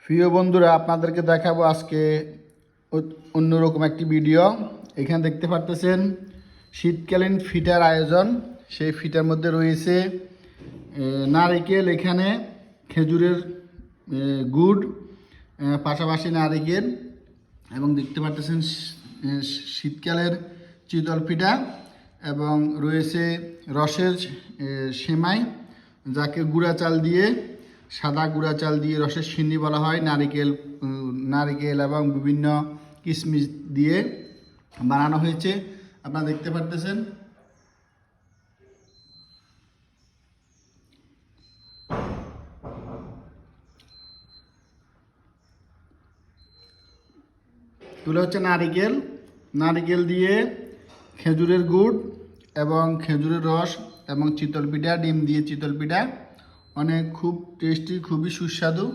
প্রিয় বন্ধুরা, আপনাদেরকে দেখাবো আজকে অন্যরকম একটি ভিডিও। এখানে দেখতে পারতেছেন শীতকালীন ফিটার আয়োজন। সেই ফিটার মধ্যে রয়েছে নারিকেল, এখানে খেজুরের গুড়, পাশাপাশি নারিকেল, এবং দেখতে পারতেছেন শীতকালের চিতল পিঠা, এবং রয়েছে রসের সেমাই, যাকে গুঁড়া চাল দিয়ে, সাদা গুঁড়া চাল দিয়ে রসের সিন্নি বলা হয়। নারিকেল এবং বিভিন্ন কিশমিশ দিয়ে বানানো হয়েছে, আপনারা দেখতে পারতেছেন। এগুলো হচ্ছে নারিকেল দিয়ে খেজুরের গুড় এবং খেজুরের রস এবং চিতল পিঠা, ডিম দিয়ে চিতল পিঠা, খুব টেস্টি, খুবই সুস্বাদু।